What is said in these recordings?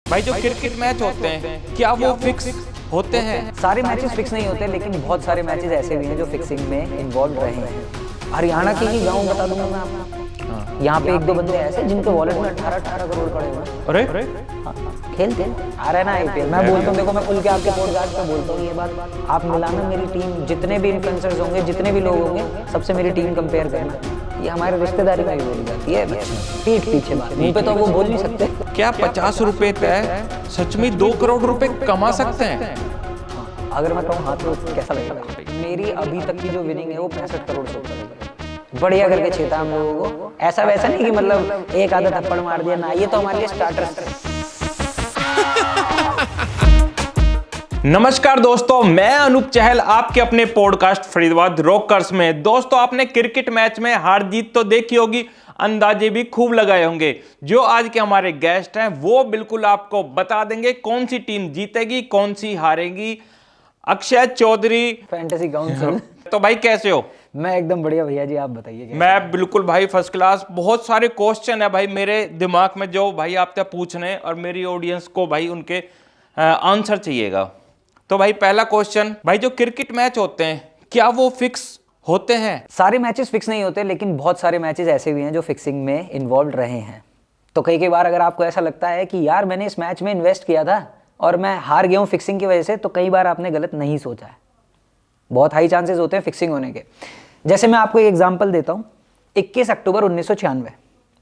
भाई जो cricket match होते हैं क्या वो फिक्स होते हैं? सारे मैचेस फिक्स नहीं होते, लेकिन बहुत सारे मैचेस ऐसे भी हैं जो फिक्सिंग में इन्वॉल्व रहे हैं। हरियाणा के ही गांव बता दूंगा मैं आपको। यहाँ पे एक दो बंदे ऐसे जिनके वॉलेट में 18-18 करोड़ पड़े हुए हैं। अरे खेलते आ रहा है ना आईपीएल। मैं बोलता हूँ, देखो मैं खुल के आपके पॉडकास्ट पे बोलता हूँ ये बात। आप मिलाना मेरी टीम, जितने भी इन्फ्लुएंसर्स होंगे, जितने भी लोग होंगे, सबसे मेरी टीम कंपेयर करना। ये हमारे रिश्तेदारी में भी बोली जाती है, पीठ पीछे बात, मुंह पे तो वो बोल नहीं सकते। क्या 50 रुपए पे सच में 2 करोड़ रुपए कमा सकते हैं? अगर मैं कहूँ हाँ तो कैसा लगेगा? मेरी अभी तक की जो विनिंग है वो 65 करोड़ से ऊपर है। बढ़िया करके छेता हम लोगों को, ऐसा वैसा नहीं कि मतलब एक आधा थप्पड़ मार दिया ना, ये तो हमारे लिए स्टार्टर्स थे। नमस्कार दोस्तों, मैं अनूप चहल आपके अपने पॉडकास्ट फरीदाबाद रॉकर्स में। दोस्तों, आपने क्रिकेट मैच में हार जीत तो देखी होगी, अंदाजे भी खूब लगाए होंगे। जो आज के हमारे गेस्ट हैं वो बिल्कुल आपको बता देंगे कौन सी टीम जीतेगी, कौन सी हारेगी। Akshay Chaudhary, fantasy council. तो भाई कैसे हो? मैं एकदम बढ़िया भैया जी, आप बताइए। मैं बिल्कुल भाई फर्स्ट क्लास। बहुत सारे क्वेश्चन है भाई मेरे दिमाग में जो भाई आपसे पूछने, और मेरी ऑडियंस को भाई उनके आंसर चाहिएगा। तो भाई पहला क्वेश्चन, भाई जो क्रिकेट मैच होते हैं क्या वो फिक्स होते हैं? सारे मैचेस फिक्स नहीं होते, लेकिन बहुत सारे मैचेस ऐसे भी हैं जो फिक्सिंग में इन्वॉल्व रहे हैं। तो कई बार अगर आपको ऐसा लगता है कि यार मैंने इस मैच में इन्वेस्ट किया था और मैं हार गया हूँ फिक्सिंग की वजह से, तो कई बार आपने गलत नहीं सोचा है। बहुत हाई चांसेस होते हैं फिक्सिंग होने के। जैसे मैं आपको एक एग्जांपल देता हूँ। 21 अक्टूबर 1996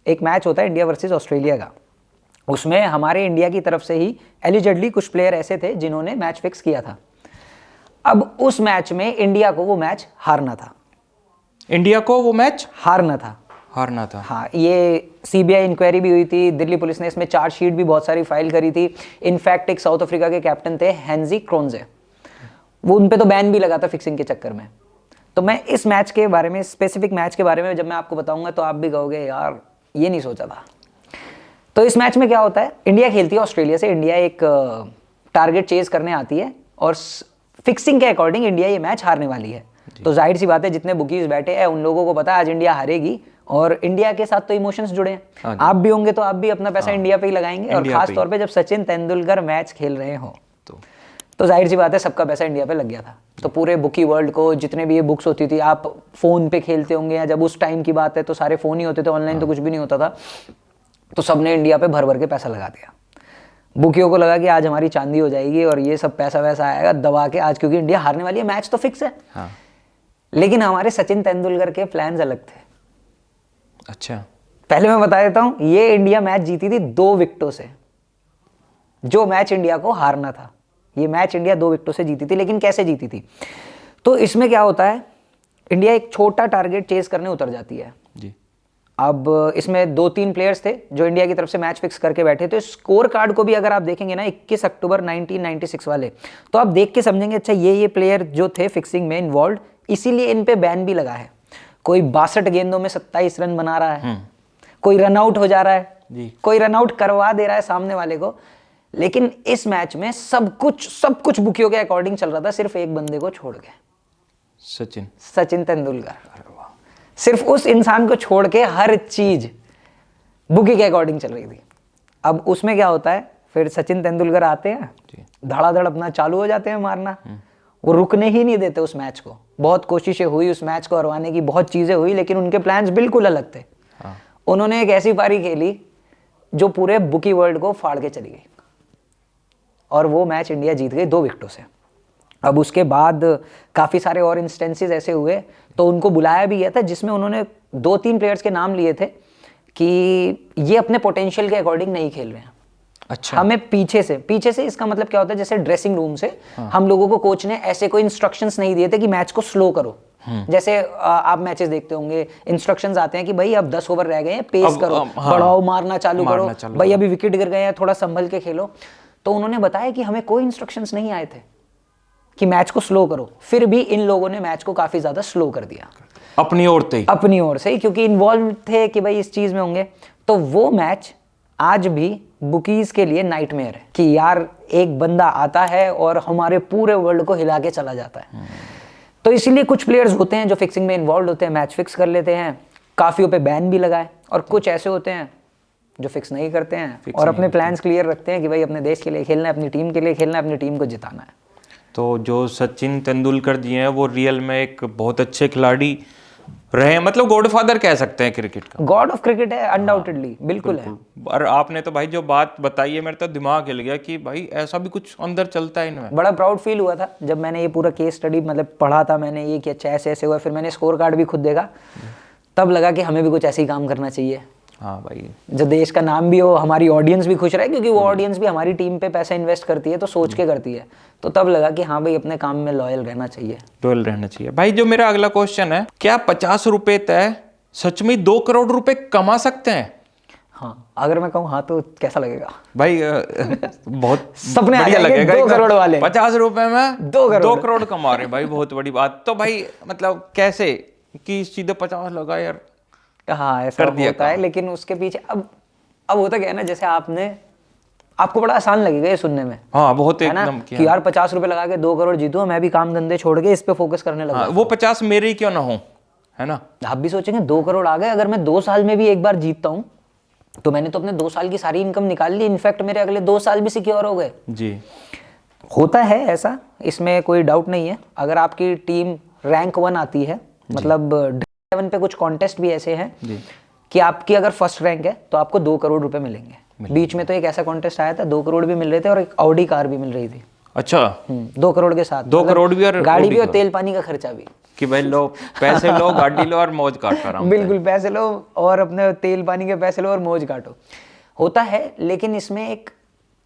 एक मैच होता है इंडिया वर्सेस ऑस्ट्रेलिया का। उसमें हमारे इंडिया की तरफ से ही एलिजिडली कुछ प्लेयर ऐसे थे जिन्होंने मैच फिक्स किया था। अब उस मैच में इंडिया को वो मैच हारना था। इंडिया को वो मैच हारना था। हाँ, ये सीबीआई इंक्वायरी भी हुई थी, दिल्ली पुलिस ने इसमें चार्जशीट भी बहुत सारी फाइल करी थी। इनफैक्ट एक साउथ अफ्रीका के कैप्टन थे हेनजी क्रोन्जे, वो उन पे तो बैन भी लगा था फिक्सिंग के चक्कर में। तो मैं इस मैच के बारे में, स्पेसिफिक मैच के बारे में जब मैं आपको बताऊंगा तो आप भी कहोगे यार ये नहीं सोचा था। तो इस मैच में क्या होता है, इंडिया खेलती है ऑस्ट्रेलिया से। इंडिया एक टारगेट चेज करने आती है और फिक्सिंग के अकॉर्डिंग इंडिया ये मैच हारने वाली है। तो जाहिर सी बात है जितने बुकीज बैठे हैं उन लोगों को पता है आज इंडिया हारेगी, और इंडिया के साथ तो इमोशंस जुड़े हैं। आप भी होंगे तो आप भी अपना पैसा इंडिया पे ही लगाएंगे, और खास तौर पे जब सचिन तेंदुलकर मैच खेल रहे हो तो जाहिर सी बात है सबका पैसा इंडिया पे लग गया था। तो पूरे बुकी वर्ल्ड को, जितने भी ये बुक्स होती थी, आप फोन पे खेलते होंगे, या जब उस टाइम की बात है तो सारे फोन ही होते थे, ऑनलाइन तो कुछ भी नहीं होता था। तो सबने इंडिया पे भर भर के पैसा लगा दिया। बुकियों को लगा कि आज हमारी चांदी हो जाएगी और ये सब पैसा वैसा आएगा दबा के आज, क्योंकि इंडिया हारने वाली है, मैच तो फिक्स है। हाँ। लेकिन हमारे सचिन तेंदुलकर के प्लान्स अलग थे। अच्छा, पहले मैं बता देता हूं, ये इंडिया मैच जीती थी 2 विकेटों से। जो मैच इंडिया को हारना था, ये मैच इंडिया 2 विकेटों से जीती थी। लेकिन कैसे जीती थी? तो इसमें क्या होता है, इंडिया एक छोटा टारगेट चेज करने उतर जाती है जी। अब इसमें 2-3 प्लेयर्स थे जो इंडिया की तरफ से मैच फिक्स करके बैठे थे। स्कोर कार्ड को भी अगर आप देखेंगे ना 21 अक्टूबर 1996 वाले, तो आप देख के समझेंगे अच्छा ये प्लेयर जो थे फिक्सिंग में इन्वॉल्व, इसीलिए इन पे बैन भी लगा है। कोई 62 गेंदों में 27 रन बना रहा है, कोई रन आउट हो जा रहा है जी। कोई रन आउट करवा दे रहा है सामने वाले को। लेकिन इस मैच में सब कुछ बुकियों के अकॉर्डिंग चल रहा था, सिर्फ एक बंदे को छोड़ के, सचिन तेंदुलकर। सिर्फ उस इंसान को छोड़ के हर चीज बुकी के अकॉर्डिंग चल रही थी। अब उसमें क्या होता है, फिर सचिन तेंदुलकर आते हैं, धड़ाधड़ अपना चालू हो जाते हैं मारना। वो रुकने ही नहीं देते उस मैच को। बहुत कोशिशें हुई उस मैच को हरवाने की, बहुत चीजें हुई, लेकिन उनके प्लान्स बिल्कुल अलग थे। उन्होंने एक ऐसी पारी खेली जो पूरे बुकी वर्ल्ड को फाड़ के चली गई, और वो मैच इंडिया जीत गई 2 विकेटों से। अब उसके बाद काफ़ी सारे और इंस्टेंसेस ऐसे हुए, तो उनको बुलाया भी गया था, जिसमें उन्होंने 2-3 प्लेयर्स के नाम लिए थे कि ये अपने पोटेंशियल के अकॉर्डिंग नहीं खेल रहे हैं। अच्छा, हमें पीछे से इसका मतलब क्या होता है, जैसे ड्रेसिंग रूम से हम लोगों को कोच ने ऐसे कोई इंस्ट्रक्शंस नहीं दिए थे कि मैच को स्लो करो। जैसे आप मैचेस देखते होंगे, इंस्ट्रक्शंस आते हैं कि भाई अब 10 ओवर रह गए हैं, पेस करो, बढ़ाओ, मारना चालू करो, भाई अभी विकेट गिर गए हैं, थोड़ा संभल के खेलो। तो उन्होंने बताया कि हमें कोई इंस्ट्रक्शंस नहीं आए थे कि मैच को स्लो करो। फिर भी इन लोगों ने मैच को काफी ज्यादा स्लो कर दिया अपनी ओर से ही, क्योंकि इन्वॉल्व थे कि भाई इस चीज में होंगे। तो वो मैच आज भी बुकीज के लिए नाइटमेयर है कि यार एक बंदा आता है और हमारे पूरे वर्ल्ड को हिला के चला जाता है। तो इसीलिए कुछ प्लेयर्स होते हैं जो फिक्सिंग में इन्वॉल्व होते हैं, मैच फिक्स कर लेते हैं, काफियों पे बैन भी लगाए, और कुछ ऐसे होते हैं जो फिक्स नहीं करते हैं और अपने प्लान्स क्लियर रखते हैं कि भाई अपने देश के लिए खेलना है, अपनी टीम के लिए खेलना है, अपनी टीम को जिताना है। तो जो सचिन तेंदुलकर जी हैं वो रियल में एक बहुत अच्छे खिलाड़ी रहे हैं, मतलब गॉडफादर कह सकते हैं क्रिकेट का। गॉड ऑफ क्रिकेट है अनडाउटेडली, बिल्कुल है। और आपने तो भाई जो बात बताई है मेरे तो दिमाग हिल गया कि भाई ऐसा भी कुछ अंदर चलता है इनमें। बड़ा प्राउड फील हुआ था जब मैंने ये पूरा केस स्टडी मतलब पढ़ा था मैंने ये कि अच्छा ऐसे ऐसे हुआ, फिर मैंने स्कोर कार्ड भी खुद देखा, तब लगा कि हमें भी कुछ ऐसे ही काम करना चाहिए। हाँ भाई, जो देश का नाम भी हो, हमारी ऑडियंस भी खुश रहे, क्योंकि वो ऑडियंस भी हमारी टीम पे पैसा इन्वेस्ट करती है तो सोच के करती है। तो तब लगा कि हाँ भाई अपने काम में लॉयल रहना चाहिए। लॉयल रहना चाहिए। भाई जो मेरा अगला क्वेश्चन है, क्या 50 रुपए तय सच में 2 करोड़ रुपए कमा सकते हैं? हाँ, अगर मैं कहूँ हाँ तो कैसा लगेगा भाई? बहुत सपने बढ़िया लगेगा। 2 करोड़ वाले 50 रुपए में 2 करोड़ कमा रहे हैं भाई, बहुत बड़ी बात। तो भाई मतलब कैसे कि सीधे 50 लगा यार? हाँ ऐसा होता है, लेकिन उसके पीछे अब होता क्या है ना, जैसे आपको बड़ा आसान लगेगा ये सुनने में। हाँ बहुत है ना एकदम कि यार 50 रुपए लगा के 2 करोड़ जीतूं, मैं भी काम धंधे छोड़ के इस पे फोकस करने लगा। हाँ, वो 50 मेरे ही क्यों ना हो, है ना? आप भी सोचेंगे 2 करोड़ आ गए, अगर मैं 2 साल में भी एक बार जीतता हूँ तो मैंने तो अपने 2 साल की सारी इनकम निकाल ली, इनफैक्ट मेरे अगले 2 साल भी सिक्योर हो गए। जी, होता है ऐसा, इसमें कोई डाउट नहीं है। अगर आपकी टीम रैंक 1 आती है, मतलब 11 पे कुछ कॉन्टेस्ट भी ऐसे हैं कि आपकी अगर फर्स्ट रैंक है तो आपको 2 करोड़ रुपए मिलेंगे। बीच में तो एक ऐसा कॉन्टेस्ट आया था 2 करोड़ भी मिल रहे थे और एक ऑडी कार भी मिल रही थी। अच्छा, 2 करोड़ के साथ 2 करोड़ भी और गाड़ी भी और तेल पानी का खर्चा भी, कि भाई लो पैसे लो, गाड़ी लो और मौज काटो आराम से। बिल्कुल, पैसे लो और अपने तेल पानी के पैसे लो और मौज काटो। होता है, लेकिन इसमें एक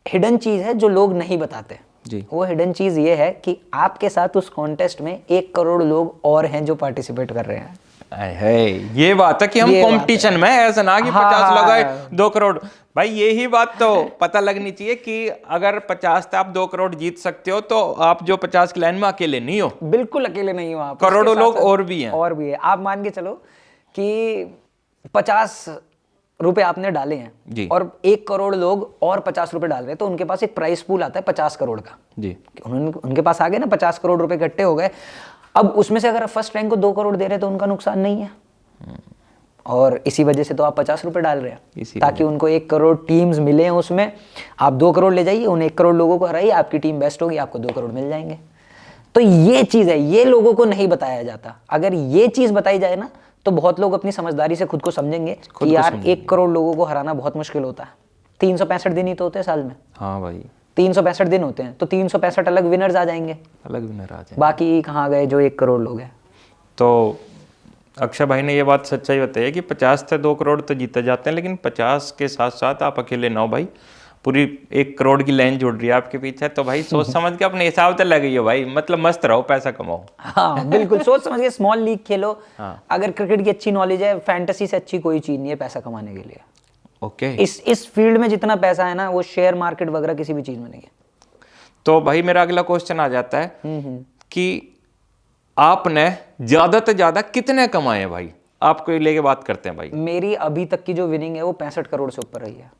हिडन चीज है जो लोग नहीं बताते जी। वो हिडन चीज ये है कि आपके साथ उस कॉन्टेस्ट में 1 करोड़ लोग और हैं जो पार्टिसिपेट कर रहे हैं। है ये बात है कि हम कंपटीशन में, ऐसा ना कि 50 लगाए 2 करोड़। भाई यही बात तो पता लगनी चाहिए कि अगर 50 से आप 2 करोड़ जीत सकते हो तो आप जो 50 की लाइन में अकेले नहीं हो। बिल्कुल अकेले नहीं हो आप, करोड़ों लोग और भी हैं। और भी है। आप मान के चलो कि 50 रुपए आपने डाले हैं जी। और 1 करोड़ लोग और 50 रुपए डाल रहे हैं, तो उनके पास एक प्राइस पूल आता है 50 करोड़ का जी। उनके पास आ गए ना, 50 करोड़ रुपए इकट्ठे हो गए। अब उसमें से अगर फर्स्ट रैंक को 2 करोड़ दे रहे हैं तो उनका नुकसान नहीं है, और इसी वजह से तो आप 50 रुपए डाल रहे हैं ताकि उनको 1 करोड़ टीम्स मिले हैं। उसमें आप 2 करोड़ ले जाइए, उन 1 करोड़ लोगों को हराइए, आपकी टीम बेस्ट होगी, आपको 2 करोड़ मिल जाएंगे। तो ये चीज है, ये लोगों को नहीं बताया जाता। अगर ये चीज बताई जाए ना तो बहुत लोग अपनी समझदारी से खुद को समझेंगे कि यार 1 करोड़ लोगों को हराना बहुत मुश्किल होता है। 365 दिन ही तो होते हैं साल में। हाँ भाई, 365 दिन होते हैं, तो 365 अलग विनर्स आ जाएंगे, अलग विनर आ जाएंगे। बाकी कहाँ गए जो 1 करोड़ लोग हैं। तो अक्षय भाई ने ये बात सच्चाई बताई है कि 50 से 2 करोड़ तो जीते जाते हैं, लेकिन 50 के साथ साथ आप अकेले ना हो भाई, पूरी 1 करोड़ की लाइन जुड़ रही है आपके पीछे। तो भाई सोच समझ के अपने हिसाब से लगाइए भाई, मतलब मस्त रहो, पैसा कमाओ। हाँ बिल्कुल, सोच समझ के स्मॉल लीग खेलो। हाँ। अगर क्रिकेट की अच्छी नॉलेज है, फैंटेसी से अच्छी कोई चीज नहीं है पैसा कमाने के लिए। ओके। इस फील्ड में जितना पैसा है ना, वो शेयर मार्केट वगैरह किसी भी चीज में नहीं है। तो भाई मेरा अगला क्वेश्चन आ जाता है कि आपने ज्यादा से ज्यादा कितने कमाए भाई? आपको लेके बात करते हैं भाई। मेरी अभी तक की जो विनिंग है वो 65 करोड़ से ऊपर रही है।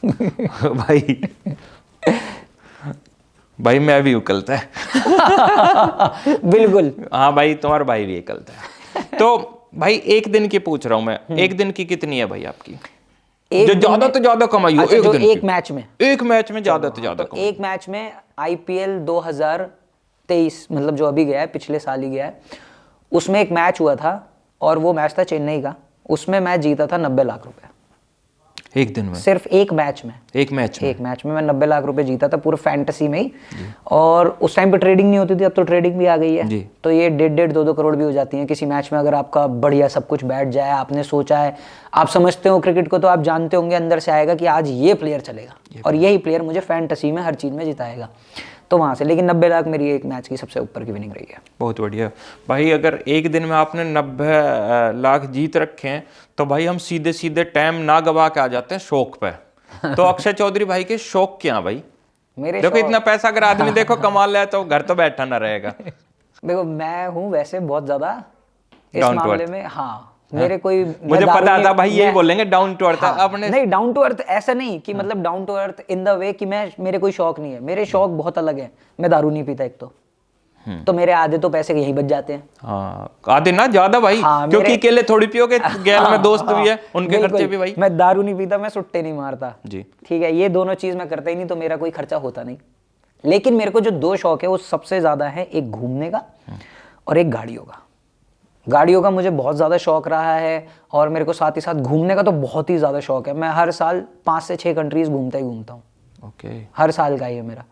भाई भाई मैं भी उकलता है। बिल्कुल। हाँ भाई, तुम्हारा भाई भी उकलता है। तो भाई एक दिन की पूछ रहा हूं मैं, एक दिन की कितनी है भाई आपकी? जो ज्यादा तो ज्यादा कमाई हो अच्छा, एक जो दिन एक की। मैच में, एक मैच में ज्यादा तो ज्यादा कमाई। एक मैच में आईपीएल 2023 मतलब जो अभी गया है, पिछले साल ही गया है, उसमें एक मैच हुआ था और वो मैच था चेन्नई का। उसमें मैं जीता था 90 लाख रुपए एक दिन में, सिर्फ एक मैच में। एक मैच में मैं 90 लाख रुपए जीता था पूरे फैंटेसी में ही। और उस टाइम पे ट्रेडिंग नहीं होती थी, अब तो ट्रेडिंग भी आ गई है। तो ये 1.5-2 करोड़ भी हो जाती है किसी मैच में, अगर आपका बढ़िया सब कुछ बैठ जाए। आपने सोचा है, आप समझते हो क्रिकेट को, तो आप जानते होंगे अंदर से आएगा कि आज ये प्लेयर चलेगा और यही प्लेयर मुझे फैंटेसी में हर चीज में जिताएगा, तो वहां से। लेकिन 90 लाख मेरी एक मैच की सबसे ऊपर की विनिंग रही है। बहुत बढ़िया भाई। अगर एक दिन में आपने 90 लाख जीत रखे हैं तो भाई हम सीधे सीधे टाइम ना गवा के आ जाते हैं शौक पे। तो अक्षय चौधरी भाई के शौक क्या भाई? मेरे देखो इतना पैसा अगर आदमी देखो कमा ले तो घर तो बैठा ना रहेगा। देखो मैं हूँ वैसे बहुत ज्यादा इस Down to मामले earth। में, हाँ मेरे कोई, मुझे पता था भाई यही बोलेंगे डाउन टू अर्थ। अपने नहीं, डाउन टू अर्थ ऐसा नहीं कि मतलब down to earth in the way कि मेरे कोई शौक नहीं है। मेरे शौक बहुत अलग है। मैं दारू नहीं पीता एक तो, तो मेरे आधे तो पैसे यहीं बच जाते हैं। हाँ, आधे ना ज्यादा भाई। हाँ, क्योंकि मेरे- अकेले थोड़ी पियोगे, गैल में दोस्त भी है, उनके बिल्कुल। खर्चे भी भाई। मैं दारू नहीं पीता, मैं सुट्टे नहीं मारता जी। ठीक है, ये दोनों चीज मैं करता ही नहीं, तो मेरा कोई खर्चा होता नहीं। लेकिन मेरे को जो दो शौक है वो सबसे ज्यादा है, एक घूमने का और एक गाड़ियों का। गाड़ियों का मुझे बहुत ज़्यादा शौक रहा है, और मेरे को साथ ही साथ घूमने का तो बहुत ही ज़्यादा शौक है। मैं हर साल 5 से 6 कंट्रीज घूमता ही घूमता हूँ। ओके। हर साल का ही है मेरा,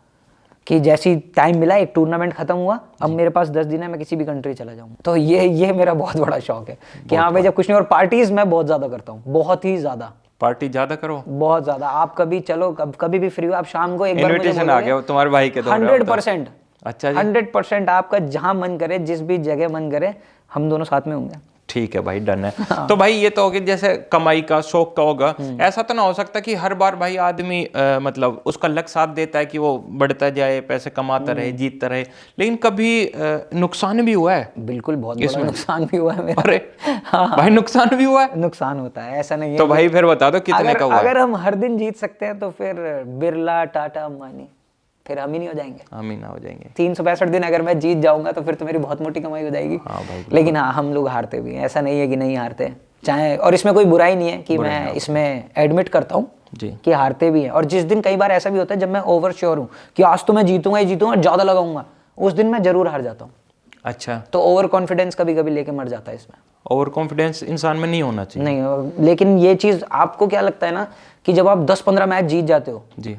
कि जैसी टाइम मिला, एक टूर्नामेंट खत्म हुआ, अब मेरे पास 10 दिन है, मैं किसी भी कंट्री चला जाऊँ। तो ये मेरा बहुत बड़ा शौक है कि हाँ भाई, जब कुछ नहीं। और पार्टीज मैं बहुत ज़्यादा करता हूँ, बहुत ही ज़्यादा। पार्टी ज्यादा करो, बहुत ज़्यादा। आप कभी चलो, कभी भी फ्री हो, आप शाम को एक बार मुझे इनविटेशन आ गया तुम्हारे भाई के द्वारा। 100%। अच्छा जी। 100% आपका जहाँ मन करे, जिस भी जगह मन करे, हम दोनों साथ में होंगे। ठीक है भाई, डन है। तो भाई ये तो हो गया जैसे कमाई का शौक का होगा। ऐसा तो ना हो सकता कि हर बार भाई आदमी मतलब उसका लक साथ देता है कि वो बढ़ता जाए, पैसे कमाता रहे, जीतता रहे, लेकिन कभी नुकसान भी हुआ है? बिल्कुल, बहुत बड़ा नुकसान भी हुआ है मेरा। अरे भाई, नुकसान भी हुआ है? नुकसान होता है, ऐसा नहीं है। तो भाई फिर बता दो कितने का हुआ है? अगर हम हर दिन जीत सकते हैं तो फिर बिरला, टाटा, अंबानी, फिर हम ही नहीं हो जाएंगे? हम ही ना हो जाएंगे। 365 दिन अगर मैं जीत जाऊंगा तो फिर तो मेरी बहुत मोटी कमाई हो जाएगी। हाँ भाई। लेकिन हाँ, हम लोग हारते भी हैं, ऐसा नहीं है कि नहीं हारते चाहे। और इसमें कोई बुराई नहीं है कि मैं इसमें एडमिट करता हूँ कि हारते भी हैं। और जिस दिन, कई बार ऐसा भी होता है जब मैं ओवर श्योर हूँ कि आज तो मैं जीतूंगा ही जीतूंगा, ज़्यादा लगाऊंगा, उस दिन मैं जरूर हार जाता हूँ। अच्छा। तो ओवर कॉन्फिडेंस कभी कभी लेके मर जाता है इसमें। ओवर कॉन्फिडेंस इंसान में नहीं होना चाहिए। नहीं, लेकिन ये चीज़ आपको क्या लगता है ना, कि जब आप 10-15 मैच जीत जाते हो जी,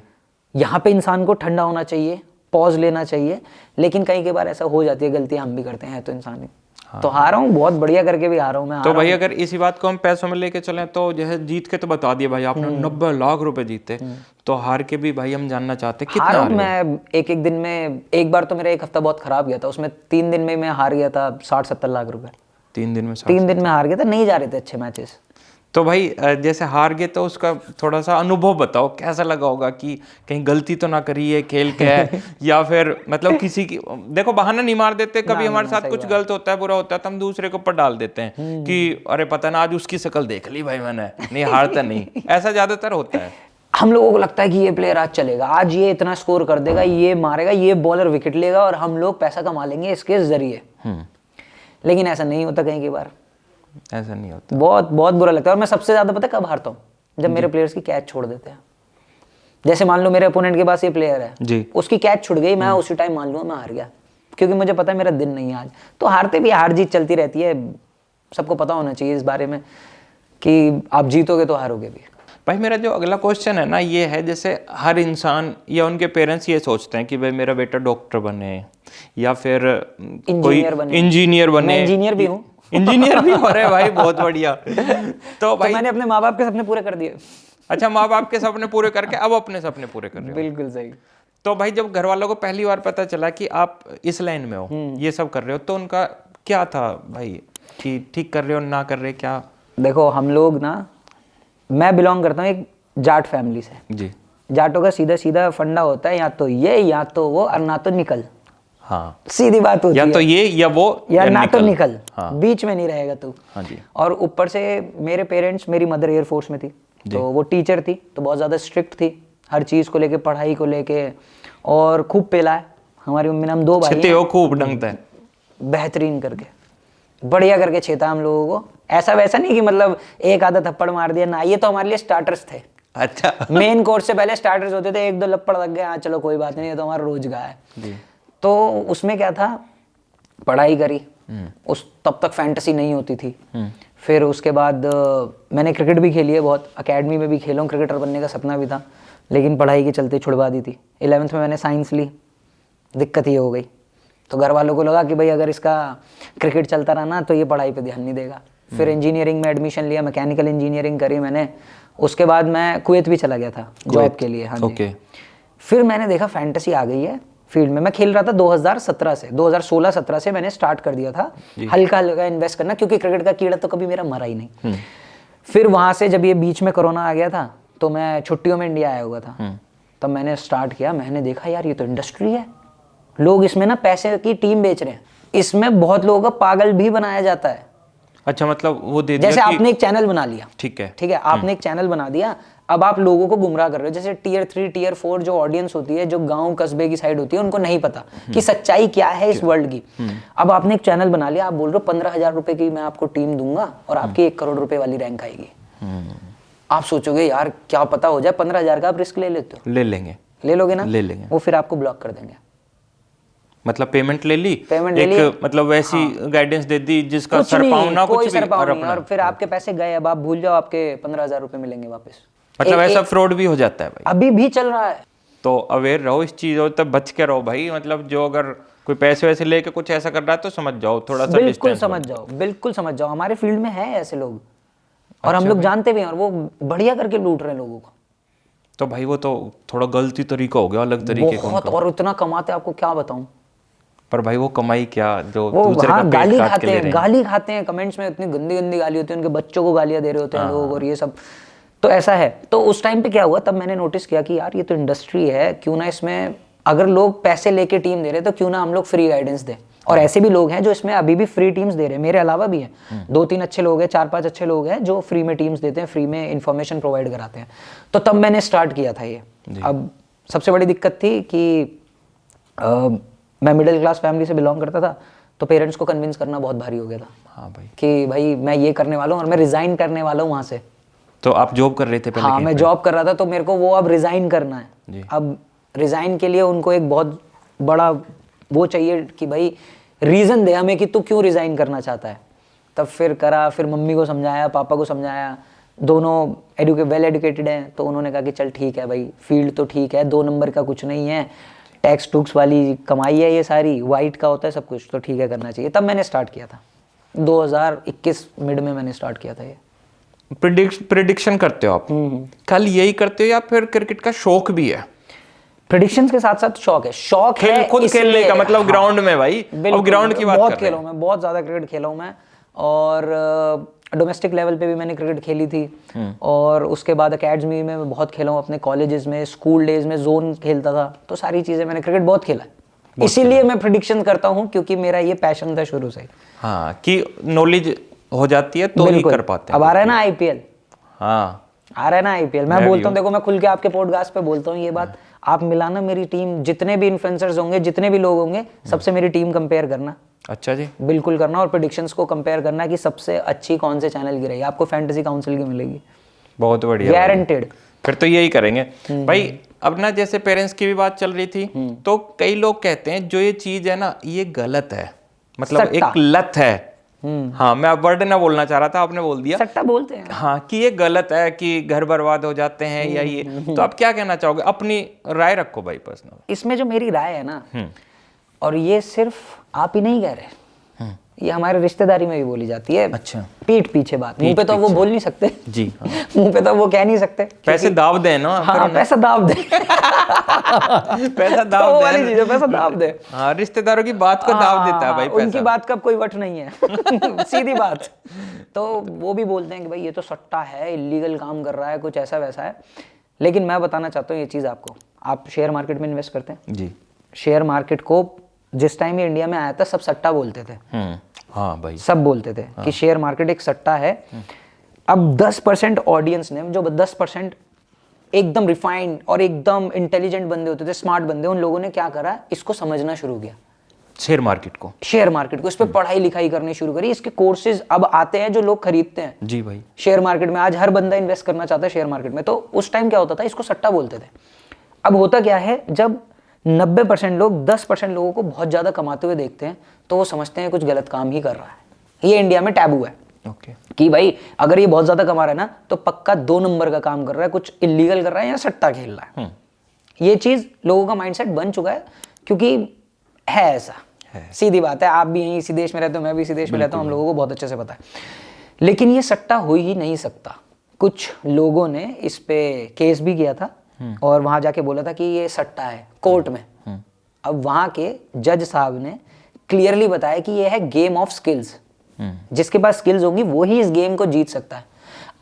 यहाँ पे इंसान को ठंडा होना चाहिए, पॉज लेना चाहिए। लेकिन कई के बार ऐसा हो जाती है, गलतियां हम भी करते हैं, तो इंसान ही। हाँ। तो हारा हूँ, बहुत बढ़िया करके भी हारा हूँ मैं। तो भाई अगर इसी बात को हम पैसों में लेके चलें तो जैसे जीत के तो बता दिया भाई आपने 90 लाख रुपए जीते, तो हार के भी भाई हम जानना चाहते हैं कितना हारा हारे हो? मैं एक दिन में, एक बार तो मेरा एक हफ्ता बहुत खराब गया था, उसमें 3 दिन में मैं हार गया था 60-70 लाख रुपए। 3 दिन में 3 दिन में हार गया था, नहीं जा रहे थे अच्छे मैचेस। तो भाई जैसे हार गए तो उसका थोड़ा सा अनुभव बताओ, कैसा लगा होगा कि कहीं गलती तो ना करी है खेल के है या फिर मतलब किसी की, देखो बहाना नहीं मार देते, कभी हमारे साथ कुछ गलत होता है, बुरा होता है, तो हम दूसरे के ऊपर डाल देते हैं कि अरे पता ना आज उसकी शक्ल देख ली भाई मैंने, नहीं हारता नहीं, ऐसा ज्यादातर होता है। हम लोगों को लगता है कि ये प्लेयर आज चलेगा, आज ये इतना स्कोर कर देगा, ये मारेगा, ये बॉलर विकेट लेगा और हम लोग पैसा कमा लेंगे इसके जरिए। लेकिन ऐसा नहीं होता कई बार, ऐसा नहीं होता। बहुत बहुत बुरा लगता है। और मैं सबसे ज्यादा पता कब हारता हूँ, जब मेरे प्लेयर्स की कैच छोड़ देते हैं। जैसे मान लो मेरे अपोनेंट के पास ये प्लेयर है जी, उसकी कैच छुट गई, मैं उसी टाइम मान लूँ मैं हार गया, क्योंकि मुझे पता है मेरा दिन नहीं है आज। तो हारते भी, हार जीत चलती रहती है, सबको पता होना चाहिए इस बारे में कि आप जीतोगे तो हारोगे भी। भाई मेरा जो अगला क्वेश्चन है ना ये है, जैसे हर इंसान या उनके पेरेंट्स ये सोचते हैं कि भाई मेरा बेटा डॉक्टर बने या फिर कोई इंजीनियर बने। मैं इंजीनियर भी हूँ। इंजीनियर भी हो रहे भाई, बहुत बढ़िया। तो भाई मैंने अपने माँ बाप के सपने पूरे कर दिए। अच्छा, माँ बाप के सपने पूरे करके अब अपने सपने पूरे कर रहे हो। बिल्कुल सही। तो भाई जब घर वालों को पहली बार पता चला कि आप इस लाइन में हो, ये सब कर रहे हो, तो उनका क्या था भाई कि ठीक कर रहे हो ना कर रहे क्या? देखो हम लोग ना, मैं बिलोंग करता हूँ एक जाट फैमिली से जी। जाटों का सीधा सीधा फंडा होता है, या तो ये या तो वो, और ना तो निकल। हाँ, सीधी बात होती है, या तो ये या वो या ना तो निकल। हाँ। बीच में नहीं रहेगा तू। हाँ जी। और ऊपर से मेरे पेरेंट्स, मेरी मदर एयरफोर्स में थी, तो वो टीचर थी, तो बहुत ज़्यादा स्ट्रिक्ट थी हर चीज़ को लेके, पढ़ाई को लेके, और खूब पेला है हमारी मम्मी ने। हम 2 भाई हैं, खूब डंगता है, बेहतरीन करके, बढ़िया करके छेता हम लोगों को। ऐसा वैसा नहीं कि मतलब एक आधा थप्पड़ मार दिया ना, ये तो हमारे लिए स्टार्टर्स थे। अच्छा। मेन कोर्स से पहले स्टार्टर्स होते थे, 1-2 लपड़ लग गए, हाँ चलो कोई बात नहीं, ये तो हमारा रोज का है। तो उसमें क्या था, पढ़ाई करी, तब तक फैंटेसी नहीं होती थी। फिर उसके बाद मैंने क्रिकेट भी खेली है बहुत, एकेडमी में भी खेला हूँ, क्रिकेटर बनने का सपना भी था, लेकिन पढ़ाई के चलते छुड़वा दी थी। 11th में मैंने साइंस ली, दिक्कत ये हो गई, तो घर वालों को लगा कि भाई अगर इसका क्रिकेट चलता रहा ना तो ये पढ़ाई पे ध्यान नहीं देगा। फिर इंजीनियरिंग में एडमिशन लिया, मैकेनिकल इंजीनियरिंग करी मैंने। उसके बाद मैं कुवैत भी चला गया था जॉब के लिए। हाँ जी। फिर मैंने देखा फैंटेसी आ गई है फील्ड में। मैं खेल रहा था 2017 से, 2016-17 से मैंने स्टार्ट कर दिया था हल्का हल्का इन्वेस्ट करना, क्योंकि क्रिकेट का कीड़ा तो कभी मेरा मरा ही नहीं। फिर वहाँ से जब ये बीच में कोरोना आ गया था तो मैं छुट्टियों में इंडिया आया हुआ था, तब मैंने स्टार्ट किया। मैंने देखा यार ये तो इंडस्ट्री है, लोग इसमें ना पैसे की टीम बेच रहे हैं, इसमें बहुत लोगों को पागल भी बनाया जाता है। अच्छा, मतलब वो दे दिया जैसे कि आपने एक चैनल बना लिया, ठीक है, ठीक है, आपने एक चैनल बना दिया, अब आप लोगों को गुमराह कर रहे हो। जैसे टियर 3 टियर 4 जो ऑडियंस होती है, जो गांव कस्बे की साइड होती है, उनको नहीं पता कि सच्चाई क्या है इस वर्ल्ड की। अब आपने एक चैनल बना लिया, आप बोल रहे हो 15,000 रुपए की मैं आपको टीम दूंगा और आपकी 1 करोड़ रुपए वाली रैंक आएगी। आप सोचोगे यार क्या पता हो जाए, 15,000 का आप रिस्क ले लेते हो? ले लेंगे। ले लोगे ना? ले लेंगे। वो फिर आपको ब्लॉक कर देंगे। मतलब पेमेंट ले ली, पेमेंट ले एक ली, मतलब वैसी गाइडेंस दे दी जिसका कुछ सर नहीं, पाँव ना कोई कुछ भी, सर पाँव और नहीं, अपना और फिर आपके पैसे गए। अब आप भूल जाओ, आपके 15,000 रुपए मिलेंगे वापस। मतलब ऐसा फ्रॉड भी हो जाता है भाई। अभी भी चल रहा है। तो अवेयर रहो इस चीजों, तब बच के रहो भाई। मतलब जो अगर कोई पैसे वैसे लेके कुछ ऐसा कर रहा है तो समझ जाओ, थोड़ा सा बिल्कुल डिस्टेंस समझ जाओ, बिल्कुल समझ जाओ। हमारे फील्ड में है ऐसे लोग, और हम लोग जानते भी हैं, और वो बढ़िया करके लूट रहे हैं लोगों को। तो भाई वो तो थोड़ा गलती तरीका हो गया, अलग तरीके का बहुत, उनका। और इतना कमाते हैं, आपको क्या बताऊं। पर भाई वो कमाई क्या, जो वो दूसरे का पेट गाली काट के खाते ले हैं, रहे हैं। गाली खाते हैं कमेंट्स में, इतनी गंदी गंदी गाली होती है, उनके बच्चों को गालियां दे रहे होते हैं लोग, और ये सब। तो ऐसा है। तो उस टाइम पे क्या हुआ, तब मैंने नोटिस किया कि यार ये तो इंडस्ट्री है, क्यों ना इसमें अगर लोग पैसे लेके टीम दे रहे हैं तो क्यों ना हम लोग फ्री गाइडेंस दें। और ऐसे भी लोग हैं जो इसमें अभी भी फ्री टीम्स दे रहे हैं, मेरे अलावा भी हैं। 2-3 अच्छे लोग हैं, 4-5 अच्छे लोग हैं जो फ्री में टीम्स देते हैं, फ्री में इंफॉर्मेशन प्रोवाइड कराते हैं। तो तब मैंने स्टार्ट किया था ये। अब सबसे बड़ी दिक्कत थी कि मैं मिडिल क्लास फैमिली से बिलोंग करता था, तो पेरेंट्स को कन्विंस करना बहुत भारी हो गया था। हाँ भाई। कि भाई मैं ये करने वाला हूँ और मैं रिजाइन करने वाला हूँ वहाँ से। तो आप जॉब कर रहे थे पहले? हाँ, मैं जॉब कर रहा था, तो मेरे को वो अब रिजाइन करना है। जी। अब रिजाइन के लिए उनको एक बहुत बड़ा वो चाहिए कि भाई रीजन दे हमें कि तू क्यों रिजाइन करना चाहता है। तब फिर करा, फिर मम्मी को समझाया, पापा को समझाया, दोनों वेल एजुकेटेड हैं, तो उन्होंने कहा कि चल ठीक है भाई, फील्ड तो ठीक है, 2 नंबर का कुछ नहीं है, टैक्स टूक्स वाली कमाई है ये सारी, वाइट का होता है सब कुछ, तो ठीक है करना चाहिए। तब मैंने स्टार्ट किया था 2021 मिड में मैंने स्टार्ट किया था ये। प्रिडिक्शन करते हो आप? कल यही करते हो या फिर क्रिकेट का शौक भी है? प्रेडिक्शंस के साथ साथ शौक है। शौक है खुद खेलने का, मतलब ग्राउंड में भाई। अब ग्राउंड की बात बहुत कर रहे खेला हूं मैं, बहुत ज्यादा क्रिकेट खेला हूं मैं, और डोमेस्टिक लेवल पे भी मैंने क्रिकेट खेली थी, और उसके बाद एकेडमी में मैं बहुत खेला हूं, अपने कॉलेजेस में, स्कूल डेज में जोन खेलता था, तो सारी चीजें मैंने क्रिकेट बहुत खेला है। इसीलिए मैं प्रिडिक्शन करता हूं, क्योंकि मेरा ये पैशन था शुरू से। हाँ, कि नॉलेज हो जाती है तो ही कर पाते हैं। अब आ रहा है ना आईपीएल, हाँ आ रहा है ना आईपीएल। मैं बोलता हूँ, देखो मैं खुल के आपके पॉडकास्ट पे बोलता हूँ ये बात, आप मिलाना मेरी टीम, जितने भी इन्फ्लुएंसर्स होंगे, जितने भी लोग होंगे, सबसे मेरी टीम कंपेयर करना। अच्छा जी। बिल्कुल करना, और प्रेडिक्शंस को कंपेयर करना कि सबसे अच्छी कौन से चैनल की रही। आपको फैंटेसी काउंसिल की मिलेगी, बहुत बढ़िया, गारंटेड। फिर तो यही करेंगे भाई। अब ना जैसे पेरेंट्स की भी बात चल रही थी, तो कई लोग कहते हैं जो ये चीज है ना ये गलत है, मतलब सट्टा। एक लत है। हाँ, मैं अब वर्ड ना बोलना चाह रहा था, आपने बोल दिया। सट्टा बोलते हैं। हाँ, कि ये गलत है, कि घर बर्बाद हो जाते हैं या ये। तो आप क्या कहना चाहोगे? अपनी राय रखो भाई पर्सनल। इसमें जो मेरी राय है ना, और ये सिर्फ आप ही नहीं कह रहे, ये हमारे रिश्तेदारी में भी बोली जाती है। अच्छा। पीठ पीछे बात, मुंह पे तो वो बोल नहीं सकते जी। हाँ। मुंह पे तो वो कह नहीं सकते, पैसे दाव दे ना। हाँ, पैसा दाब दे पैसा तो दाव वो दे। वाली चीज है, पैसा दाब दे। हाँ, रिश्तेदारों की बात को दाव देता है भाई पैसा। उनकी बात का कोई वट नहीं है सीधी बात। तो वो भी बोलते हैं कि भाई ये तो सट्टा है, इलीगल काम कर रहा है, कुछ ऐसा वैसा है। लेकिन मैं बताना चाहता हूँ ये चीज़ आपको। आप शेयर मार्केट में इन्वेस्ट करते हैं जी। शेयर मार्केट को जिस टाइम ये इंडिया में आया था सब सट्टा बोलते थे। हाँ भाई, सब बोलते थे कि शेयर मार्केट एक सट्टा है। अब 10% ऑडियंस ने, जो 10% एकदम रिफाइंड और एकदम इंटेलिजेंट बंदे होते थे, स्मार्ट बंदे, उन लोगों ने क्या करा, इसको समझना शुरू किया, शेयर मार्केट को, इस पर पढ़ाई लिखाई करनी शुरू करी। इसके कोर्सेज अब आते हैं जो लोग खरीदते हैं। जी भाई। शेयर मार्केट में आज हर बंदा इन्वेस्ट करना चाहता है शेयर मार्केट में। तो उस टाइम क्या होता था, इसको सट्टा बोलते थे। अब होता क्या है, जब 90% लोग 10% लोगों को बहुत ज्यादा कमाते हुए देखते हैं तो वो समझते हैं कुछ गलत काम ही कर रहा है। ये इंडिया में टैबू है कि भाई अगर ये बहुत ज्यादा कमा रहा है ना तो पक्का 2 नंबर का काम कर रहा है, कुछ इलीगल कर रहा है या सट्टा खेल रहा है। ये चीज लोगों का माइंडसेट बन चुका है, क्योंकि है ऐसा है। सीधी बात है, आप भी यहीं इसी देश में रहते हो, मैं भी इसी देश में रहता हूँ, हम लोगों को बहुत अच्छे से पता है। लेकिन ये सट्टा हो ही नहीं सकता। कुछ लोगों ने इस पे केस भी किया था और वहां जाके बोला था कि ये सट्टा है कोर्ट में। अब वहां के जज साहब ने क्लियरली बताया कि ये है गेम ऑफ स्किल्स, जिसके पास स्किल्स होंगी वो ही इस गेम को जीत सकता है।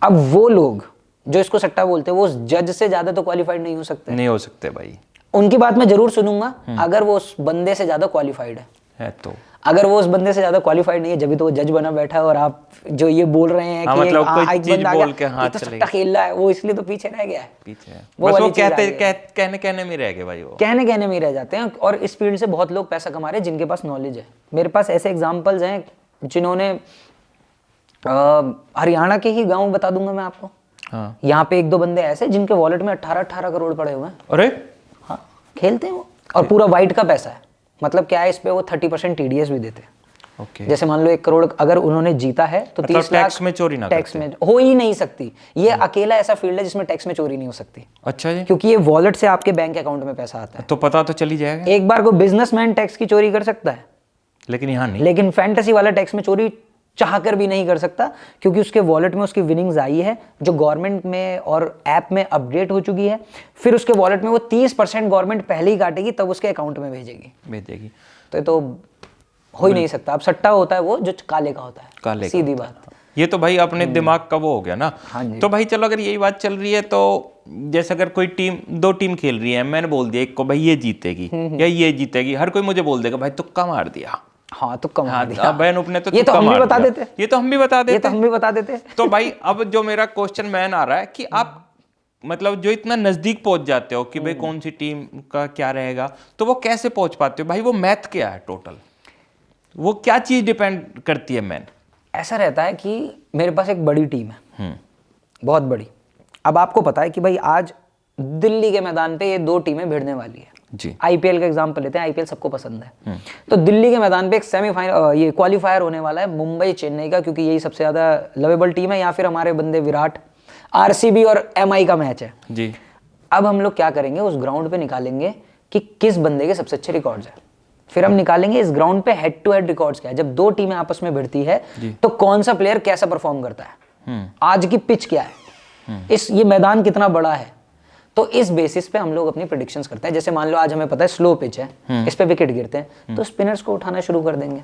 अब वो लोग जो इसको सट्टा बोलते हैं वो उस जज से ज्यादा तो क्वालिफाइड नहीं हो सकते भाई। उनकी बात मैं जरूर सुनूंगा अगर वो उस बंदे से ज्यादा क्वालिफाइड है तो अगर वो उस बंदे से ज्यादा क्वालिफाइड नहीं है, जब भी तो वो जज बना बैठा है और आप जो ये बोल रहे हैं हाँ, कि मतलब कोई एक चीज बंदा आ बोल गया, के ये हाथ तो चले सट्टा खेल रहा है, वो इसलिए तो पीछे रह गया है। पीछे है। वो बस वो वाली चीज आ कहते गई है। कहने में ही रह गए भाई, वो कहने में ही रह जाते हैं। और इस फील्ड से बहुत लोग पैसा कमा रहे हैं जिनके पास नॉलेज है। मेरे पास ऐसे एग्जांपल्स हैं जिन्होंने हरियाणा के ही गांव बता दूंगा मैं आपको। हाँ। यहाँ पे 1-2 बंदे ऐसे जिनके वॉलेट में 18-18 करोड़ पड़े हुए हैं। अरे हाँ, खेलते हैं वो, और पूरा वाइट का पैसा है। मतलब क्या है, इस पे वो 30% TDS भी देते हैं। ओके। जैसे मान लो 1 करोड़ अगर उन्होंने जीता है तो 30 लाख टैक्स में चोरी ना टैक्स में हो ही नहीं सकती। ये अकेला ऐसा फील्ड है जिसमें टैक्स में चोरी नहीं हो सकती, अच्छा जी। क्योंकि ये वॉलेट से आपके बैंक अकाउंट में पैसा आता है। तो पता तो चली जाएगा। एक बार को बिजनेसमैन टैक्स की चोरी कर सकता है, लेकिन यहाँ नहीं। लेकिन फैंटेसी वाला टैक्स में चोरी चाहकर भी नहीं कर सकता, क्योंकि उसके वॉलेट में उसकी विनिंग्स आई है जो गवर्नमेंट में और ऐप में अपडेट हो चुकी है। फिर उसके वॉलेट में वो 30% गवर्नमेंट पहले ही काटेगी, तब उसके अकाउंट में भेजेगी। तो ये तो हो ही नहीं सकता। अब सट्टा होता है वो जो काले का होता है, काले सीधी बात। ये तो भाई अपने दिमाग का वो हो गया ना। हाँ जी। तो भाई चलो, अगर यही बात चल रही है तो जैसे अगर कोई टीम, 2 टीम खेल रही है, मैंने बोल दिया एक को भाई ये जीतेगी या ये जीतेगी, हर कोई मुझे बोल देगा भाई तुक्का मार दिया। हाँ, तुक्का मार दिया। हाँ, बहन उपने तो ये तो तुक्का हम भी मार बता दिया। देते। ये तो हम भी बता देते। तो भाई अब जो मेरा क्वेश्चन मैन आ रहा है कि आप मतलब जो इतना नजदीक पहुंच जाते हो कि भाई कौन सी टीम का क्या रहेगा, तो वो कैसे पहुंच पाते हो भाई? वो मैथ क्या है टोटल, वो क्या चीज डिपेंड करती है मैन? ऐसा रहता है कि मेरे पास एक बड़ी टीम है, बहुत बड़ी। अब आपको पता है कि भाई आज दिल्ली के मैदान पे ये 2 टीमें भिड़ने वाली है जी। आईपीएल का एग्जांपल लेते हैं, आईपीएल सबको पसंद है। तो दिल्ली के मैदान पे एक सेमीफाइनल, ये क्वालिफायर होने वाला है मुंबई चेन्नई का, क्योंकि यही सबसे ज्यादा लवेबल टीम है, या फिर हमारे बंदे विराट, आरसीबी और एमआई का मैच है जी। अब हम लोग क्या करेंगे, उस ग्राउंड पे निकालेंगे कि किस बंदे के सबसे अच्छे रिकॉर्ड्स हैं। फिर हम निकालेंगे इस ग्राउंड पे हेड टू हेड रिकॉर्ड्स क्या है। जब 2 टीमें आपस में भिड़ती है तो कौन सा प्लेयर कैसा परफॉर्म करता है, आज की पिच क्या है, ये मैदान कितना बड़ा है। तो इस बेसिस पे हम लोग अपनी प्रेडिक्शंस करते हैं। जैसे मान लो आज हमें पता है स्लो पिच है, इस पे विकेट गिरते हैं, तो स्पिनर्स को उठाना शुरू कर देंगे,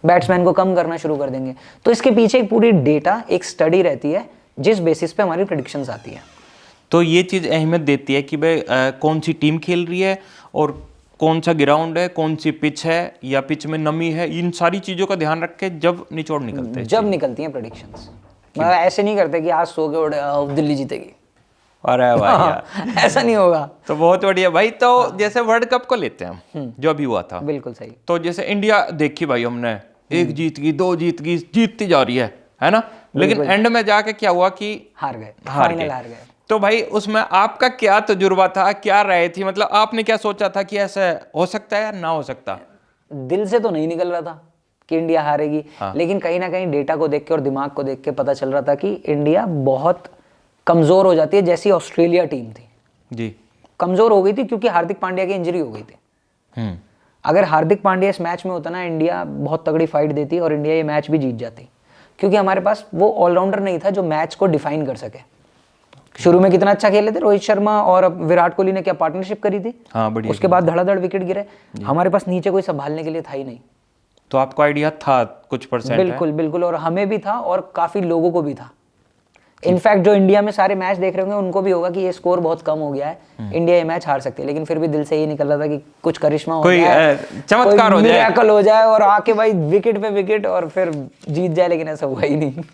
बैट्समैन को कम करना शुरू कर देंगे। तो इसके पीछे एक पूरी डेटा, एक स्टडी रहती है जिस बेसिस पे हमारी प्रेडिक्शंस आती है। तो ये चीज़ अहमियत देती है कि भाई कौन सी टीम खेल रही है और कौन सा ग्राउंड है, कौन सी पिच है या पिच में नमी है, इन सारी चीज़ों का ध्यान रख के जब निचोड़ निकलते हैं, जब निकलती हैं प्रेडिक्शंस। मतलब ऐसे नहीं करते कि आज सो के उड़े दिल्ली जीतेगी, अरे भाई यार ऐसा नहीं होगा। तो बहुत बढ़िया भाई। तो जैसे वर्ल्ड कप को लेते हैं हम, जो अभी हुआ था, बिल्कुल सही। तो जैसे इंडिया देखी भाई हमने, 1 जीत गई, 2 जीत गई, जीतती जा रही है ना, लेकिन एंड में जाके क्या हुआ कि हार गए, फाइनल हार गए। तो भाई उसमें आपका क्या तजुर्बा था, क्या राय थी, मतलब आपने क्या सोचा था कि ऐसा हो सकता है या ना हो सकता? दिल से तो नहीं निकल रहा था कि इंडिया हारेगी, लेकिन कहीं ना कहीं डेटा को देख के और दिमाग को देख के पता चल रहा था कि इंडिया बहुत कमजोर हो जाती है, जैसी ऑस्ट्रेलिया टीम थी जी, कमजोर हो गई थी, क्योंकि हार्दिक पांड्या की इंजरी हो गई थी। अगर हार्दिक पांड्या इस मैच में होता ना, इंडिया बहुत तगड़ी फाइट देती और इंडिया ये मैच भी जीत जाती, क्योंकि हमारे पास वो ऑलराउंडर नहीं था जो मैच को डिफाइन कर सके। शुरू में कितना अच्छा खेले थे रोहित शर्मा और विराट कोहली ने, क्या पार्टनरशिप करी थी। हाँ, बढ़िया। उसके बाद धड़ाधड़ विकेट गिरे, हमारे पास नीचे कोई संभालने के लिए था ही नहीं। तो आपको आइडिया था कुछ परसेंट? बिल्कुल बिल्कुल, और हमें भी था और काफी लोगों को भी था। इनफैक्ट जो इंडिया में सारे मैच देख रहे होंगे उनको भी होगा कि ये स्कोर बहुत कम हो गया है, इंडिया ये मैच हार सकती है, लेकिन फिर भी दिल से ये निकल रहा था कि कुछ करिश्मा हो जाए, चमत्कार हो जाए, मिरेकल हो जाए और आके भाई विकेट पे विकेट और फिर जीत जाए, लेकिन ऐसा हुआ ही नहीं।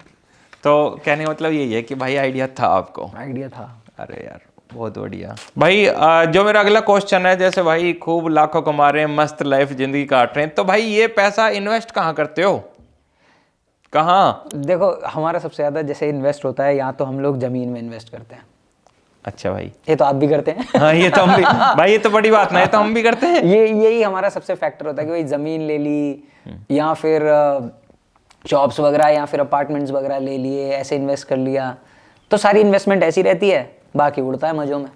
तो कहने का मतलब यही है कि भाई आइडिया था आपको? आइडिया था। अरे यार बहुत बढ़िया भाई। जो मेरा अगला क्वेश्चन है, जैसे भाई खूब लाखों कमा रहे हैं, मस्त लाइफ जिंदगी काट रहे हैं, तो भाई ये पैसा इन्वेस्ट कहाँ करते हो, कहाँ? देखो हमारा सबसे ज्यादा जैसे इन्वेस्ट होता है, यहाँ तो हम लोग जमीन में इन्वेस्ट करते हैं। अच्छा भाई, ये तो आप भी करते हैं। हाँ ये तो हम भी भाई, ये तो बड़ी बात ना, ये तो हम भी करते हैं। यही हमारा सबसे फैक्टर होता है कि भाई जमीन ले ली या फिर जॉब्स वगैरह या फिर अपार्टमेंट्स वगैरह ले लिए, ऐसे इन्वेस्ट कर लिया, तो सारी इन्वेस्टमेंट ऐसी रहती है, बाकी उड़ता है मजों में।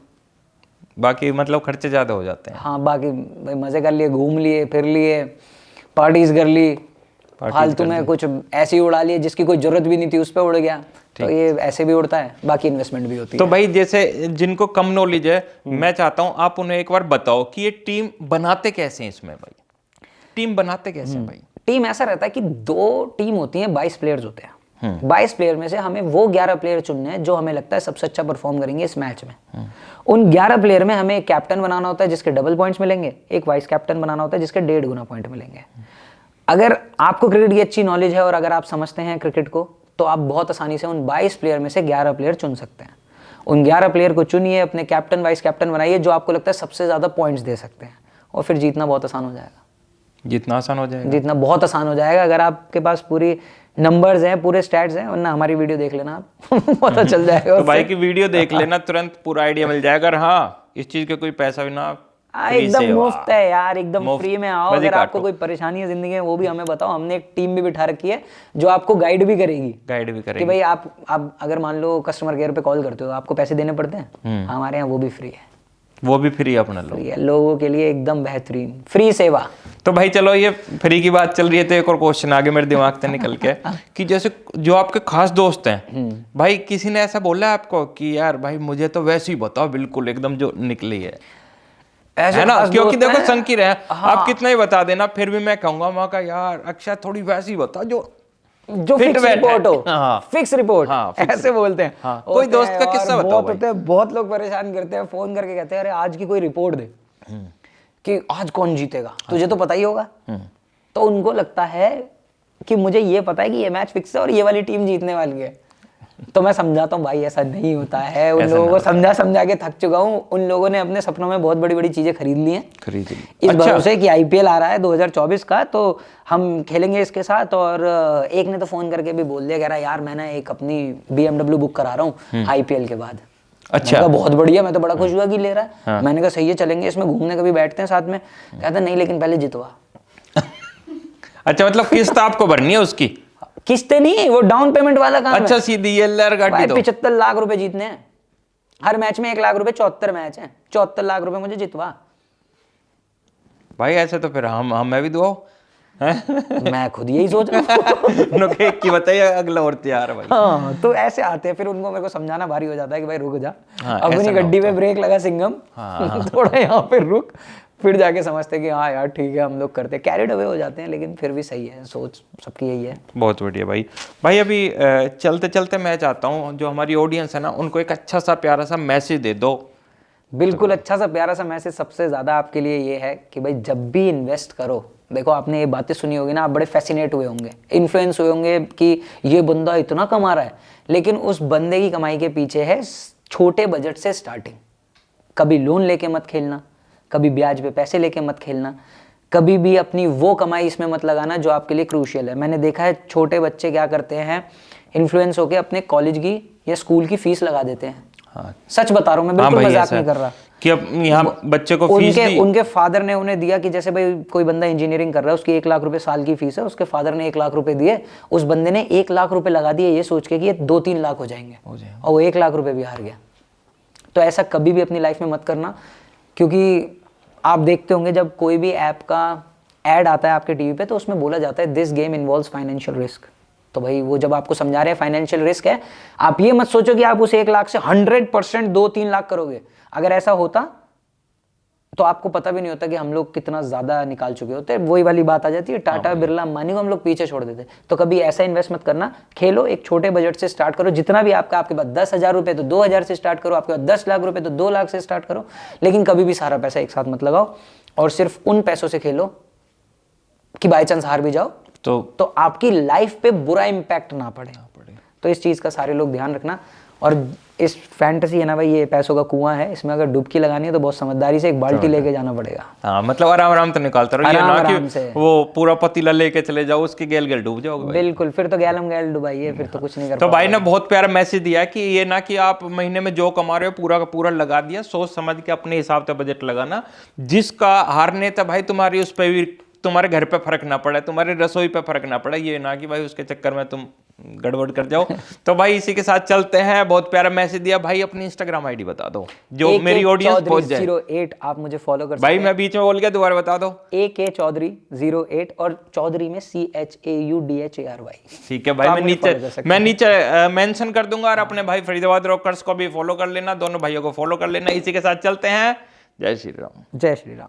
बाकी मतलब खर्चे ज्यादा हो जाते हैं। हाँ, बाकी भाई मजे कर लिए, घूम लिए, फिर लिए, पार्टीज कर ली, फालतू में कुछ ऐसी उड़ा लिए जिसकी कोई जरूरत भी नहीं थी, उस पर उड़ गया, तो ये ऐसे भी उड़ता है, बाकी इन्वेस्टमेंट भी होती है। तो भाई जैसे जिनको कम नॉलेज है, मैं चाहता हूँ आप उन्हें एक बार बताओ कि ये टीम बनाते कैसे हैं इसमें भाई, टीम बनाते कैसे हैं भाई? टीम ऐसा रहता है कि 2 टीम होती हैं, 22 प्लेयर्स होते हैं। 22 प्लेयर में से हमें वो 11 प्लेयर चुनने हैं जो हमें लगता है सबसे अच्छा परफॉर्म करेंगे इस मैच में। उन 11 प्लेयर में हमें एक कैप्टन बनाना होता है जिसके डबल पॉइंट्स मिलेंगे, एक वाइस कैप्टन बनाना होता है जिसके 1.5 गुना पॉइंट मिलेंगे। अगर आपको क्रिकेट की अच्छी नॉलेज है और अगर आप समझते हैं क्रिकेट को, तो आप बहुत आसानी से उन 22 प्लेयर में से 11 प्लेयर चुन सकते हैं। उन 11 प्लेयर को चुनिए, अपने कैप्टन वाइस कैप्टन बनाइए, जो आपको लगता है सबसे ज़्यादा पॉइंट्स दे सकते हैं, और फिर जीतना बहुत आसान हो जाएगा। जितना आसान हो जाएगा, जीतना बहुत आसान हो जाएगा अगर आपके पास पूरी नंबर्स हैं, पूरे स्टैट्स हैं। वरना हमारी वीडियो देख लेना आप पता चल जाएगा। तो भाई की वीडियो देख लेना, तुरंत पूरा आइडिया मिल जाएगा। अगर हाँ इस चीज का कोई पैसा भी ना, एकदम मुफ्त है यार, एकदम फ्री में आओ। अगर आपको काटो। कोई परेशानी है जिंदगी में वो भी हमें बताओ, हमने एक टीम भी बिठा रखी है जो आपको गाइड भी करेगी। कि कि भाई आप अगर मान लो कस्टमर केयर पे कॉल करते हो, आपको पैसे देने पड़ते हैं, हमारे यहाँ वो भी फ्री है। वो भी फ्री अपना लो, फ्री है लोगों के लिए, एकदम बेहतरीन फ्री सेवा। तो भाई चलो, ये फ्री की बात चल रही है तो एक और क्वेश्चन आगे मेरे दिमाग से निकल के कि जैसे जो आपके खास दोस्त हैं भाई, किसी ने ऐसा बोला है आपको कि यार भाई मुझे तो वैसे ही बताओ बिल्कुल एकदम जो निकली है ऐसे ना? खास क्योंकि दोस्त देखो हैं। संकी रहे हाँ। आप कितना ही बता देना, फिर भी मैं कहूंगा माँ का यार अक्षय थोड़ी वैसी बता जो जो फिट फिक्स बैठे। रिपोर्ट हो। हाँ। Fix report. हाँ, fix ऐसे बोलते हैं। हाँ। होते कोई दोस्त हैं का किस्सा और बताओ बहुत भाई। होते हैं, बहुत लोग परेशान करते हैं, फोन करके कहते हैं अरे आज की कोई रिपोर्ट दे कि आज कौन जीतेगा, तुझे तो पता ही होगा। तो उनको लगता है कि मुझे ये पता है कि ये मैच फिक्स है और ये वाली टीम जीतने वाली है। तो मैं समझाता हूँ भाई ऐसा नहीं होता है। उन लोगों को समझा समझा के थक चुका हूँ। उन लोगों ने अपने सपनों में बहुत बड़ी बड़ी चीजें खरीद ली हैं, इस भरोसे कि आईपीएल आ रहा है 2024 का, तो हम खेलेंगे इसके साथ। और एक ने तो फोन करके भी बोल दिया, कह रहा यार मैं ना एक अपनी BMW बुक करा रहा हूँ आईपीएल के बाद। अच्छा, बहुत बढ़िया, मैं तो बड़ा खुश हुआ कि ले रहा है। मैंने कहा सही है, चलेंगे इसमें घूमने कभी बैठते हैं साथ में। कहता नहीं लेकिन पहले जितवा। अच्छा, मतलब किस्त आपको भरनी है उसकी? किस्तें नहीं, वो डाउन पेमेंट वाला काम है। अच्छा, सीधी गाड़ी दो। 75 लाख रुपए जीतने हैं हर मैच में, 1 लाख रुपए, 74 मैच हैं, 74 लाख रुपए मुझे जितवा। भाई ऐसे तो फिर मैं भी दुआओ। मैं खुद यही सोच रहा हूँ। की बताइए अगला और तैयार है भाई। हाँ, तो ऐसे आते हैं, फिर उनको मेरे को समझाना भारी हो जाता है कि भाई रुक जा, हाँ, अपनी गड्डी पे ब्रेक लगा सिंघम, थोड़ा यहाँ पे रुक, फिर जाके समझते कि हाँ यार ठीक है हम लोग करते, कैरिड अवे हो जाते हैं। लेकिन फिर भी सही है, सोच सबकी यही है। बहुत बढ़िया भाई। भाई अभी चलते चलते मैं चाहता हूँ जो हमारी ऑडियंस है ना, उनको एक अच्छा सा प्यारा सा मैसेज दे दो। बिल्कुल, अच्छा सा प्यारा सा मैसेज सबसे ज्यादा आपके लिए ये है कि भाई जब भी इन्वेस्ट करो, देखो आपने ये बातें सुनी होगी ना, आप बड़े फैसिनेट हुए होंगे, इन्फ्लुएंस हुए होंगे कि ये बंदा इतना कमा रहा है, लेकिन उस बंदे की कमाई के पीछे है छोटे बजट से स्टार्टिंग। कभी लोन लेके मत खेलना, कभी ब्याज पे पैसे लेके मत खेलना, कभी भी अपनी वो कमाई इसमें मत लगाना जो आपके लिए क्रूशियल है। मैंने देखा है छोटे बच्चे क्या करते हैं, इन्फ्लुएंस होके अपने कॉलेज की या स्कूल की फीस लगा देते हैं। हाँ। सच बता रहा हूँ मैं, बिल्कुल मजाक नहीं कर रहा कि अब यहाँ बच्चे को फीस दी। उनके फादर ने उन्हें दिया कि जैसे भाई कोई बंदा इंजीनियरिंग कर रहा है, उसकी 1 लाख रुपए साल की फीस है, उसके फादर ने 1 लाख रुपए दिए, उस बंदे ने 1 लाख रुपए लगा दिए ये सोच के कि ये 2-3 लाख हो जाएंगे, और वो 1 लाख रुपए भी हार गया। तो ऐसा कभी भी अपनी लाइफ में मत करना, क्योंकि आप देखते होंगे जब कोई भी ऐप का ऐड आता है आपके टीवी पे, तो उसमें बोला जाता है this game involves financial risk. तो भाई वो जब आपको समझा रहे हैं फाइनेंशियल रिस्क है, आप ये मत सोचो कि आप उस 1 लाख से 100% 2-3 लाख करोगे। अगर ऐसा होता तो आपको पता भी नहीं होता कि हम लोग कितना ज्यादा निकाल चुके होते। वही वाली बात आ जाती है, टाटा बिरला अंबानी को हम लोग पीछे छोड़ देते। तो कभी ऐसा इन्वेस्ट मत करना, खेलो, एक छोटे बजट से स्टार्ट करो, जितना भी आपके पास 10,000 रुपए तो 2,000 से स्टार्ट करो, आपके पास 10 लाख रुपए तो 2 लाख से स्टार्ट करो। लेकिन कभी भी सारा पैसा एक साथ मत लगाओ, और सिर्फ उन पैसों से खेलो कि बाई चांस हार भी जाओ तो आपकी लाइफ पे बुरा इंपैक्ट ना पड़े। तो इस चीज का सारे लोग ध्यान रखना। और इस फैंटेसी है ना भाई, ये पैसों का कुआं है, इसमें अगर डुबकी लगानी है तो बहुत समझदारी से एक बाल्टी लेके जाना पड़ेगा। हाँ, मतलब आराम आराम तो निकालता रहो, ये ना कि वो पूरा पतीला लेके चले जाओ, उसके गेल गेल डूब जाओगे। बिल्कुल, फिर तो गैलम गैल डुबाइए, फिर तो कुछ नहीं कर। तो भाई ने बहुत प्यारा मैसेज दिया है कि ये ना कि आप महीने में जो कमा रहे हो पूरा का पूरा लगा दिया, सोच समझ के अपने हिसाब से बजट लगाना। जिसका हारने था भाई तुम्हारी उस पे भी, तुम्हारे घर पे फर्क ना पड़े, तुम्हारी रसोई पे फर्क ना पड़े, ये ना कि भाई उसके चक्कर में तुम गड़बड़ कर जाओ। तो भाई इसी के साथ चलते हैं। बहुत प्यारा मैसेज दिया भाई, अपनी इंस्टाग्राम आईडी बता दो जो मेरी ऑडियंस पहुंच जाए। 08 आप मुझे फॉलो कर सकते भाई मैं बीच में बोल गया, दोबारा बता दो। AK चौधरी 08, और चौधरी में CHAUDHARY। ठीक है भाई, मैं नीचे मेंशन कर दूंगा। और अपने भाई फरीदाबाद रॉकर्स को भी फॉलो कर लेना, दोनों भाइयों को फॉलो कर लेना। इसी के साथ चलते हैं। जय श्री राम। जय श्री राम।